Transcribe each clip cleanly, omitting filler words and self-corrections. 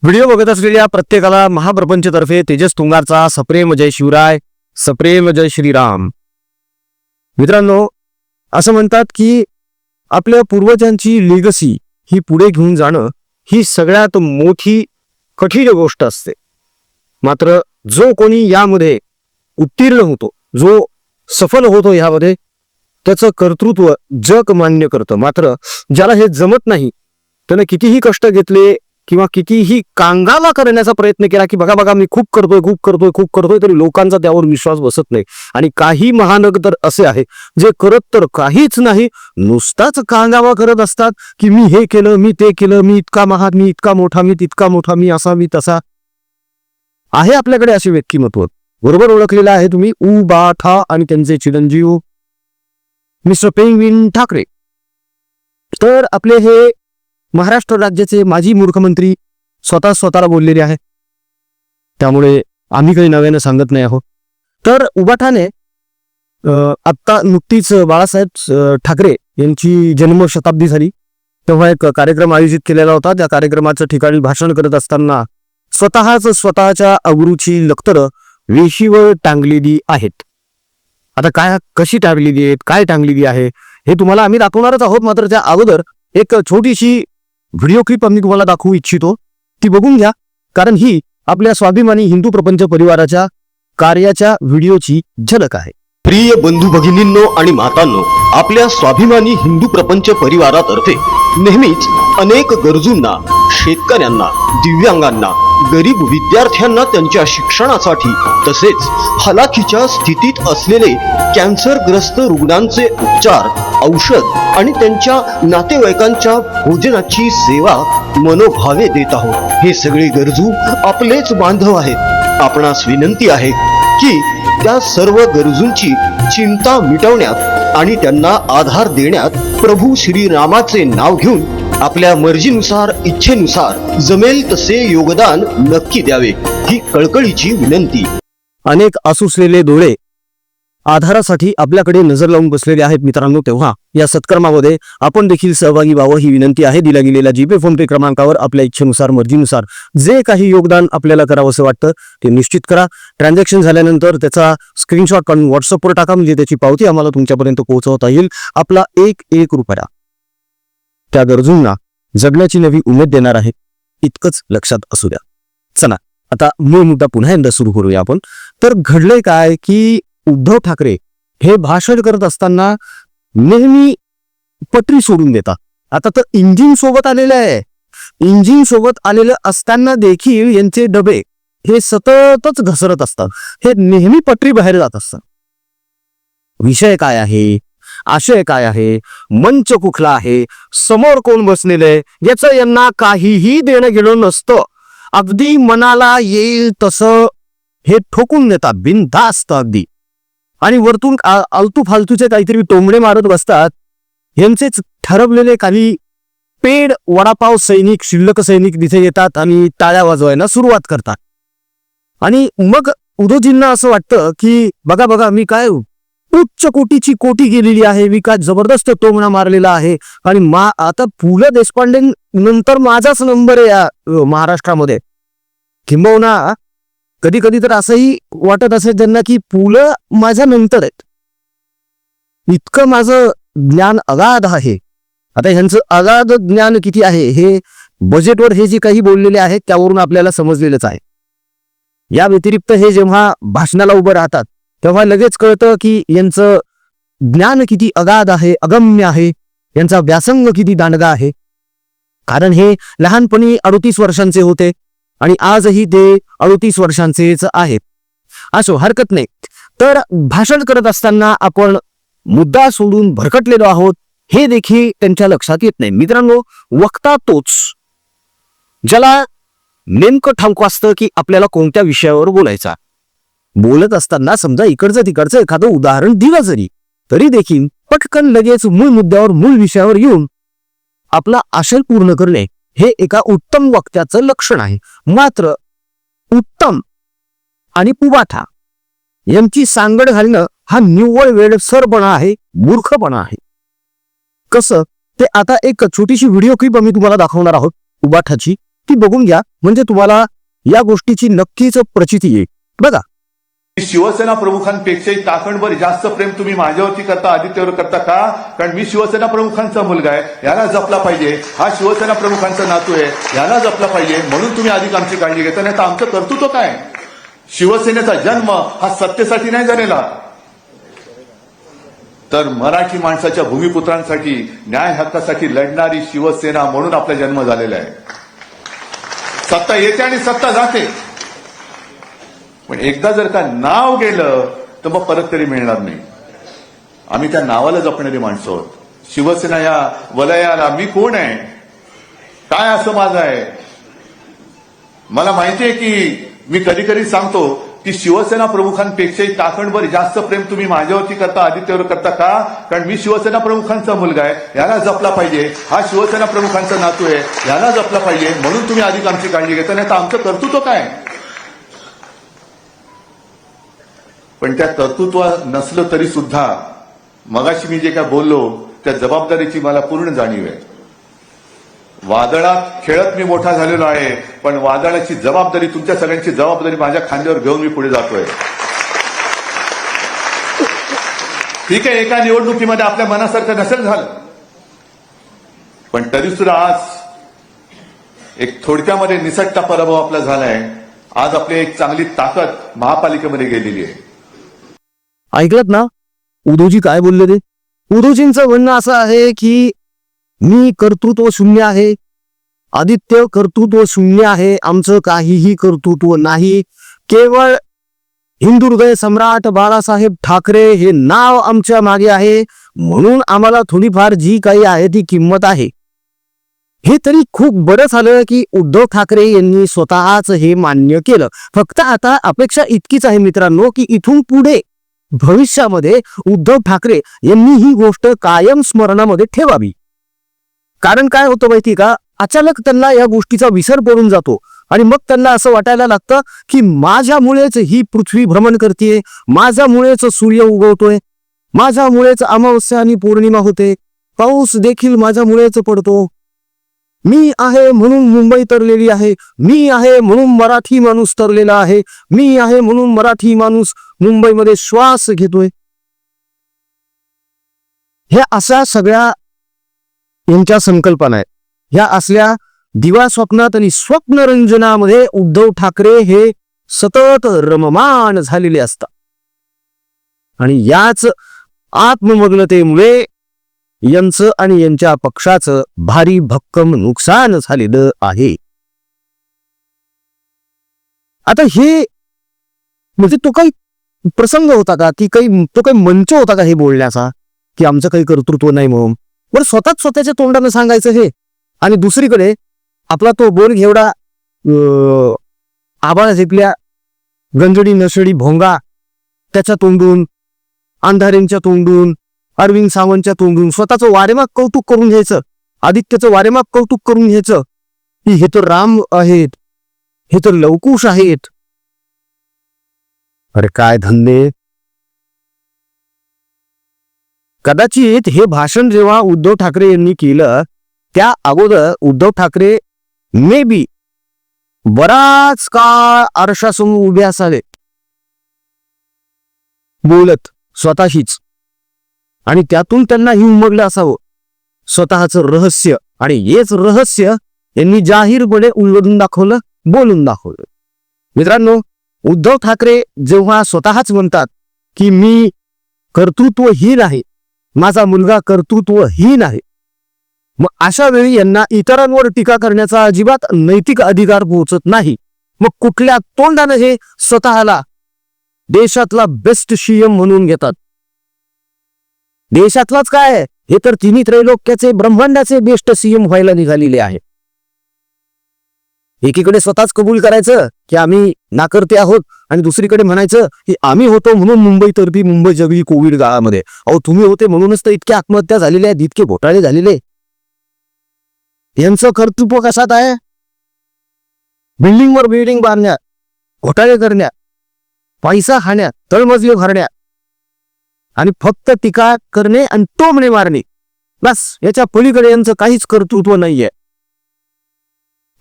Video बघत असलेल्या प्रत्येकाला महाप्रपंचतर्फे तेजस तुंगारचा सप्रेम जय शिवराय, सप्रेम जय श्रीराम. मित्रांनो, असं म्हणतात की आपल्या पूर्वजांची लेगसी ही पुढे घेऊन जाणं ही सगळ्यात मोठी कठीण गोष्ट असते. मात्र जो कोणी यामध्ये उत्तीर्ण होतो, जो सफल होतो यामध्ये, त्याचं कर्तृत्व जग मान्य करतं. मात्र ज्याला हे जमत नाही, त्याने कितीही कष्ट घेतले किंवा कितीही कांगावा करण्याचा प्रयत्न केला की बघा मी खूप करतोय तरी लोकांचा त्यावर विश्वास बसत नाही. आणि काही महानग तर असे आहे जे करत तर काहीच नाही, नुसताच कांगावा करत असतात की मी हे केलं, मी ते केलं, मी इतका महान, मी इतका मोठा, मी तितका मोठा, मी असा, मी तसा. आहे आपल्याकडे असे व्यक्तिमत्व. बरोबर ओळखलेलं आहे तुम्ही उबाठा आणि त्यांचे चिरंजीव मिस्टर पेंगविन ठाकरे. तर आपले हे महाराष्ट्र राज्याचे माजी मुख्यमंत्री स्वतःला बोललेले आहे, त्यामुळे आम्ही काही नव्यानं सांगत नाही आहोत. तर उबाठाने आत्ता नुकतीच बाळासाहेब ठाकरे यांची जन्मशताब्दी झाली तेव्हा एक कार्यक्रम आयोजित केलेला होता. त्या कार्यक्रमाच्या ठिकाणी भाषण करत असताना स्वतःच्या अब्रूची लक्तरं वेशीवर टांगलेली आहेत. आता काय, कशी टांगलेली आहेत, काय टांगलेली आहे हे तुम्हाला आम्ही दाखवणारच आहोत. मात्र त्या अगोदर एक छोटीशी व्हिडिओ क्लिप आम्ही तुम्हाला दाखवू इच्छितो, ती बघून घ्या. कारण ही आपल्या स्वाभिमानी हिंदू प्रपंच परिवाराच्या कार्याच्या व्हिडिओची झलक आहे. प्रिय बंधू भगिनींनो आणि मातांनो, आपल्या स्वाभिमानी हिंदू प्रपंच परिवारातर्फे नेहमीच अनेक गरजूंना, शेतकऱ्यांना, दिव्यांगांना, गरीब विद्यार्थ्यांना त्यांच्या शिक्षणासाठी तसेच हलाखीच्या स्थितीत असलेले कॅन्सरग्रस्त रुग्णांचे उपचार, औषध आणि त्यांच्या नातेवाईकांच्या भोजनाची सेवा मनोभावे देत आहोत. हे सगळे गरजू आपलेच बांधव आहेत. आपणास विनंती आहे की त्या सर्व गरजूंची चिंता मिटवण्यात आणि त्यांना आधार देण्यात प्रभू श्रीरामाचे नाव घेऊन आपल्या मर्जीनुसार, इच्छेनुसार जमेल तसे योगदान नक्की द्यावे, ही कळकळीची विनंती. अनेक आसुसलेले डोळे आधारासाठी आपल्याकडे नजर लावून बसलेले आहेत मित्रांनो. तेव्हा या सत्कर्मामध्ये आपण देखील सहभागी व्हावं ही विनंती आहे. दिला गेलेल्या जीपे फोन पे क्रमांकावर आपल्या इच्छेनुसार, मर्जीनुसार जे काही योगदान आपल्याला करावं असं वाटतं ते निश्चित करा. ट्रान्झॅक्शन झाल्यानंतर त्याचा स्क्रीनशॉट काढून व्हॉट्सअपवर टाका, म्हणजे त्याची पावती आम्हाला तुमच्यापर्यंत पोहोचवता येईल. आपला एक रुपया त्या गरजूंना जगण्याची नवी उमेद देणार आहे, इतकंच लक्षात असू द्या. चला आता मूळ मुद्दा पुन्हा एकदा सुरू करूया आपण. तर घडलंय काय की उद्धव ठाकरे हे भाषण करत असताना नेहमी पटरी सोडून देतात. आता तर इंजिन सोबत आलेलं आहे. इंजिन सोबत आलेलं असताना देखील यांचे डबे हे सततच घसरत असतात, हे नेहमी पटरी बाहेर जात असतात. विषय काय आहे, आशय काय आहे, मंच कुठला आहे, समोर कोण बसलेलं आहे याचं यांना काहीही देणं घेणं नसतं. अगदी मनाला येईल तसं हे ठोकून देतात, बिनधास्त अगदी. आणि वरतून आलतू फालतूचे काहीतरी टोमणे मारत बसतात. यांचेच ठरवलेले काही पेड वडापाव सैनिक, शिल्लक सैनिक तिथे येतात आणि टाळ्या वाजवायला सुरुवात करतात. आणि मग उद्धवजींना असं वाटतं की बघा मी काय उच्च कोटीची कोटी गेलेली आहे, मी काय जबरदस्त टोमणा मारलेला आहे. आणि आता पु ल देशपांडे नंतर माझाच नंबर आहे या महाराष्ट्रामध्ये. किंबहुना कधी कधी तर असंही वाटत असेल त्यांना की पु ल माझ्या नंतर आहेत, इतकं माझं ज्ञान अगाध आहे. आता ह्यांचं अगाध ज्ञान किती आहे हे बजेटवर हे जे काही बोललेले आहेत त्यावरून आपल्याला समजलेलंच आहे. या व्यतिरिक्त हे जेव्हा भाषणाला उभं राहतात तेव्हा लगेच कळतं की यांचं ज्ञान किती अगाध आहे, अगम्य आहे, यांचा व्यासंग किती दांडगा आहे. कारण हे लहानपणी 38 वर्षांचे होते आणि आजही ते 38 वर्षांचेच आहेत. असो, हरकत नाही. तर भाषण करत असताना आपण मुद्दा सोडून भरकटलेलो आहोत हे देखील त्यांच्या लक्षात येत नाही. मित्रांनो, वक्ता तोच ज्याला नेमकं ठाऊक असतं की आपल्याला कोणत्या विषयावर बोलायचा. बोलत असताना समजा इकडचं तिकडचं एखादं उदाहरण दिलं जरी तरी देखील पटकन लगेच मूळ मुद्द्यावर, मूळ विषयावर येऊन आपला आशय पूर्ण करणे हे एका उत्तम वक्त्याचं लक्षण आहे. मात्र उत्तम आणि पुबाठा यांची सांगड घालणं हा निव्वळ वेडसरपणा आहे, मूर्खपणा आहे. कसं ते आता एक छोटीशी व्हिडिओ क्लिप आम्ही तुम्हाला दाखवणार आहोत उबाठाची. ती बघून घ्या, म्हणजे तुम्हाला या गोष्टीची नक्कीच प्रचिती येईल. बघा, शिवसेना प्रमुखांपेक्षाही ताकणभर जास्त प्रेम तुम्ही माझ्यावरती करता, आदित्यवर करता का? कारण मी शिवसेना प्रमुखांचा मुलगा आहे, याला जपला पाहिजे. हा शिवसेना प्रमुखांचा नातू आहे, याला जपला पाहिजे, म्हणून तुम्ही अधिक आमची काळजी घेता. नाही तर आमचं कर्तृत्व काय? शिवसेनेचा जन्म हा सत्तेसाठी नाही झालेला, तर मराठी माणसाच्या भूमिपुत्रांसाठी, न्याय हक्कासाठी लढणारी शिवसेना म्हणून आपला जन्म झालेला आहे. सत्ता येते आणि सत्ता जाते, पण एकदा जर का नाव गेलं तर मग परत तरी मिळणार नाही. आम्ही त्या नावाला जपणारी माणसं आहोत. शिवसेना या वलयाला मी कोण आहे, काय असं माझं आहे, मला माहिती आहे की मी कधी कधी सांगतो की शिवसेना प्रमुखांपेक्षाही ताकणभर जास्त प्रेम तुम्ही माझ्यावरती करता, आदित्यवर करता का? कारण मी शिवसेना प्रमुखांचा मुलगा आहे, याला जपला पाहिजे. हा शिवसेना प्रमुखांचा नातू आहे, याला जपला पाहिजे, म्हणून तुम्ही अधिक आमची काळजी घेता. नाही तर आमचं कर्तृत्व काय? पण त्या कर्तृत्व नसलं तरी सुद्धा मगाशी मी जे काय बोललो त्या जबाबदारीची मला पूर्ण जाणीव आहे. वादळात खेळत मी मोठा झालेलो आहे, पण वादळाची जबाबदारी, तुमच्या सगळ्यांची जबाबदारी माझ्या खांद्यावर घेऊन मी पुढे जातोय. ठीक आहे, एका निवडणुकीमध्ये आपल्या मनासारखं नसेल झालं, पण तरी सुद्धा आज एक थोडक्यामध्ये निसटता पराभव आपला झालाय. आज आपली एक चांगली ताकद महापालिकेमध्ये गेलेली आहे. ऐकलत ना उद्धवजी काय बोलले ते? उद्धवजींचं म्हणणं असं आहे की मी कर्तृत्व शून्य आहे, आदित्य कर्तृत्व शून्य आहे, आमचं काहीही कर्तृत्व नाही, केवळ हिंदू हृदय सम्राट बाळासाहेब ठाकरे हे नाव आमच्या मागे आहे, म्हणून आम्हाला थोडीफार जी काही आहे ती किंमत आहे. हे तरी खूप बरं झालं की उद्धव ठाकरे यांनी स्वतःच हे मान्य केलं. फक्त आता अपेक्षा इतकीच आहे मित्रांनो की इथून पुढे भविष्यामध्ये उद्धव ठाकरे यांनी ही गोष्ट कायम स्मरणामध्ये ठेवावी. कारण काय होतं माहिती का, अचानक त्यांना या गोष्टीचा विसर पडून जातो आणि मग त्यांना असं वाटायला लागतं की माझ्यामुळेच ही पृथ्वी भ्रमण करते, माझ्यामुळेच सूर्य उगवतोय, माझ्यामुळेच अमावस्या आणि पौर्णिमा होते, पाऊस देखील माझ्यामुळेच पडतो, मी आहे म्हणून मुंबई तरलेली आहे, मी आहे म्हणून मराठी माणूस तरलेला आहे, मी आहे म्हणून मराठी माणूस मुंबईमध्ये श्वास घेतोय. ह्या अशा सगळ्या यांच्या संकल्पना आहेत. ह्या असल्या दिवा स्वप्नात आणि स्वप्नरंजनामध्ये उद्धव ठाकरे हे सतत रममाण झालेले असतात आणि याच आत्ममग्नतेमुळे यांचं आणि यांच्या पक्षाचं भारी भक्कम नुकसान झालेलं आहे. आता हे म्हणजे तो काही प्रसंग होता का, की तो काही मंच होता का हे बोलण्याचा, की आमचं काही कर्तृत्व नाही म्हणून? बरं, स्वतःच स्वतःच्या तोंडानं सांगायचं हे, आणि दुसरीकडे आपला तो बोर घेवडा आबाळ झेपल्या गंजडी नसडी भोंगा त्याच्या तोंडून, अंधारेंच्या तोंडून, अरविंद सावंतच्या तोंडून स्वतःचं वारेमाप कौतुक करून घ्यायचं, आदित्यचं वारेमाप कौतुक करून घ्यायचं की हे तर राम आहेत, हे तर लवकुश आहेत. अरे काय धंदे. कदाचित हे भाषण जेव्हा उद्धव ठाकरे यांनी केलं त्या अगोदर उद्धव ठाकरे मे बी बराच काळ आरशासमोर उभे असावे बोलत स्वतःशीच, आणि त्यातून त्यांना ही उमगलं असावं स्वतःचं रहस्य, आणि हेच रहस्य यांनी जाहीरपणे उलगडून दाखवलं, बोलून दाखवलं. मित्रांनो, उद्धव ठाकरे जेव्हा स्वतःच म्हणतात की मी कर्तृत्वहीन आहे, माझा मुलगा कर्तृत्वहीन आहे, मग अशा वेळी यांना इतरांवर टीका करण्याचा अजिबात नैतिक अधिकार पोहोचत नाही. मग कुठल्या तोंडाने हे स्वतःला देशातला बेस्ट सीएम म्हणून घेतात? देशातलाच काय, हे तर तिन्ही त्रैलोक्याचे ब्रह्मांडाचे बेस्ट सीएम व्हायला निघालेले आहे. एकीकडे स्वतःच कबूल करायचं की आम्ही नाकर्ते आहोत, आणि दुसरीकडे म्हणायचं की आम्ही होतो म्हणून मुंबई तर्फी मुंबई जगली कोविड काळामध्ये. अहो, तुम्ही होते म्हणूनच तर इतक्या आत्महत्या झालेल्या आहेत, इतके घोटाळे झालेले. यांचं कर्तृत्व कशात आहे? बिल्डिंगवर बिल्डिंग बांधण्यात, घोटाळे करण्यात, पैसा खाण्यात, तळमजली भरण्यात, आणि फक्त टीका करणे आणि टोमणे मारणे, बस. याच्या पलीकडे यांचं काहीच कर्तृत्व नाहीये.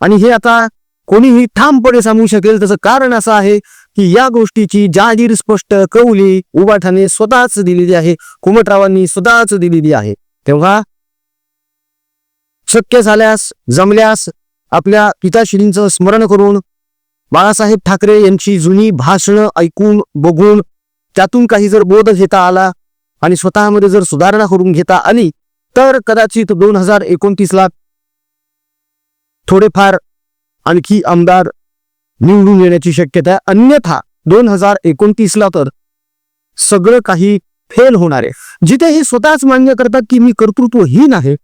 आणि हे आता कोणीही ठामपणे सांगू शकेल. त्याचं कारण असं आहे की या गोष्टीची जाहीर स्पष्ट कौली उबाठाने स्वतःच दिलेली आहे, कुमठरावांनी स्वतःच दिलेली आहे. तेव्हा शक्य झाल्यास जमल्यास आपल्या पिताश्रींचं स्मरण करून बाळासाहेब ठाकरे यांची जुनी भाषणं ऐकून बघून त्यातून काही जर बोध घेता आला आणि स्वतःमध्ये जर सुधारणा करून घेता आली तर कदाचित 2029ला थोडेफार आणखी आमदार निवडून येण्याची शक्यता आहे. अन्यथा 2029ला तर सगळं काही फेल होणार आहे. जिथे हे स्वतःच मान्य करतात की मी कर्तृत्वहीन आहे,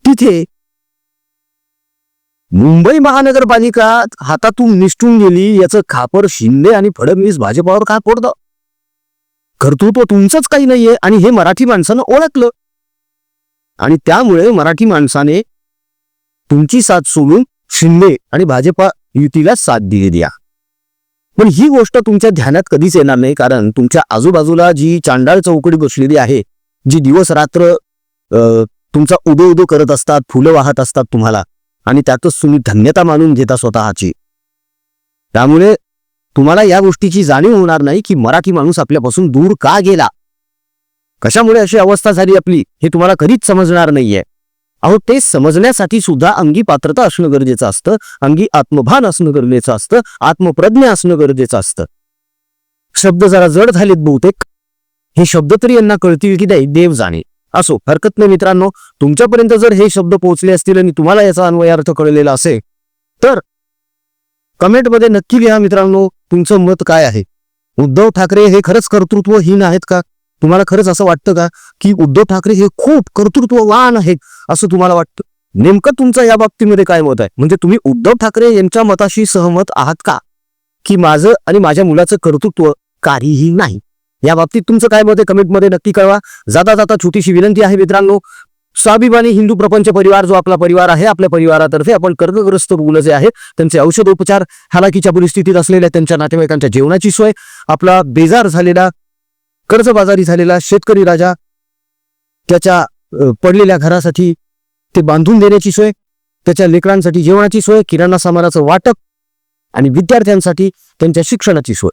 तिथे मुंबई महानगरपालिका हातातून निसटून गेली याचं खापर शिंदे आणि फडणवीस भाजपावर का फोडतं? कर्तृत्व तुमचंच काही नाहीये आणि हे मराठी माणसानं ओळखलं आणि त्यामुळे मराठी माणसाने तुमची साथ सोडून शिंदे आणि भाजपा युतीला साथ दिली आहे. पण ही गोष्ट तुमच्या ध्यानात कधीच येणार नाही, कारण तुमच्या आजूबाजूला जी चांडाळ चौकडी बसलेली आहे, जी दिवस रात्र तुमचा उदो उदो करत असतात, फुलं वाहत असतात तुम्हाला आणि त्यातच तुम्ही धन्यता मानून घेता स्वतःची. त्यामुळे तुम्हाला या गोष्टीची जाणीव होणार नाही की मराठी माणूस आपल्यापासून दूर का गेला, कशामुळे अशी अवस्था झाली आपली, हे तुम्हाला कधीच समजणार नाहीये. अहो, ते समजण्यासाठी सुद्धा अंगी पात्रता असणं गरजेचं असतं, अंगी आत्मभान असणं गरजेचं असतं, आत्मप्रज्ञा असणं गरजेचं असतं. शब्द जरा जड झालेत बहुतेक, हे शब्द तरी यांना कळतील की नाही देव जाणे. असो, हरकत नाही मित्रांनो. तुमच्यापर्यंत जर हे शब्द पोहोचले असतील आणि तुम्हाला याचा अन्वयार्थ कळलेला असेल तर कमेंटमध्ये नक्की लिहा मित्रांनो, तुमचं मत काय आहे. उद्धव ठाकरे हे खरंच कर्तृत्वहीन आहेत का? तुम्हाला खरंच असं वाटतं का की उद्धव ठाकरे हे खूप कर्तृत्ववान आहेत असं तुम्हाला वाटतं? नेमकं तुमचं या बाबतीमध्ये काय मत आहे? म्हणजे तुम्ही उद्धव ठाकरे यांच्या मताशी सहमत आहात का, की माझं आणि माझ्या मुलाचं कर्तृत्व काहीही नाही? या बाबतीत तुमचं काय मत आहे कमेंटमध्ये नक्की कळवा. जाता जाता छोटीशी विनंती आहे मित्रांनो, स्वाभिमानी हिंदू प्रपंच परिवार जो आपला परिवार आहे, आपल्या परिवारातर्फे आपण कर्कग्रस्त रुग्ण जे आहेत त्यांचे औषधोपचार, हालाकीच्या परिस्थितीत असलेल्या त्यांच्या नातेवाईकांच्या जेवणाची सोय, आपला बेजार झालेला कर्जबाजारी झालेला शेतकरी राजा त्याच्या पडलेल्या घरासाठी ते बांधून देण्याची सोय, त्याच्या लेकरांसाठी जेवणाची सोय, किराणा सामानाचं वाटप आणि विद्यार्थ्यांसाठी त्यांच्या शिक्षणाची सोय,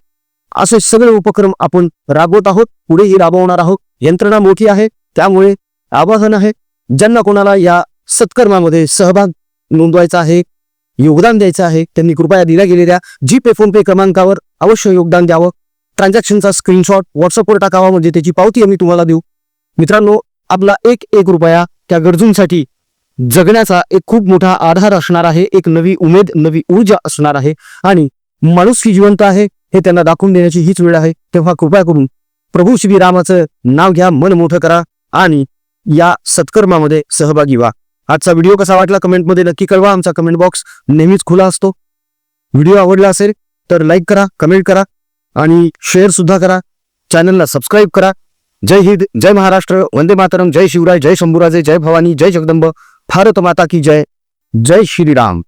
असे सगळे उपक्रम आपण राबवत आहोत, पुढेही राबवणार आहोत. यंत्रणा मोठी आहे, त्यामुळे आवाहन आहे ज्यांना कोणाला या सत्कर्मामध्ये सहभाग नोंदवायचा आहे, योगदान द्यायचं आहे, त्यांनी कृपया दिल्या गेलेल्या जीपे फोनपे क्रमांकावर अवश्य योगदान द्यावं. ट्रान्झॅक्शनचा स्क्रीनशॉट व्हॉट्सअपवर टाकावा, म्हणजे त्याची पावती आम्ही तुम्हाला देऊ. मित्रांनो, आपला एक रुपया त्या गरजूंसाठी जगण्याचा एक खूप मोठा आधार असणार आहे, एक नवी उमेद, नवी ऊर्जा असणार आहे आणि माणुसकी जिवंत आहे हे त्यांना दाखवून देण्याची हीच वेळ आहे. तेव्हा कृपया करून प्रभू श्री रामाचं नाव घ्या, मन मोठं करा आणि या सत्कर्मामध्ये सहभागी व्हा. आजचा व्हिडिओ कसा वाटला कमेंटमध्ये नक्की कळवा. आमचा कमेंट बॉक्स नेहमीच खुला असतो. व्हिडिओ आवडला असेल तर लाईक करा, कमेंट करा आणि शेअर सुद्धा करा. चॅनलला सबस्क्राईब करा. जय हिंद, जय महाराष्ट्र, वंदे मातरम, जय शिवराय, जय शंभूराजे, जय भवानी, जय जगदंब, भारत माता की जय, जय श्रीराम.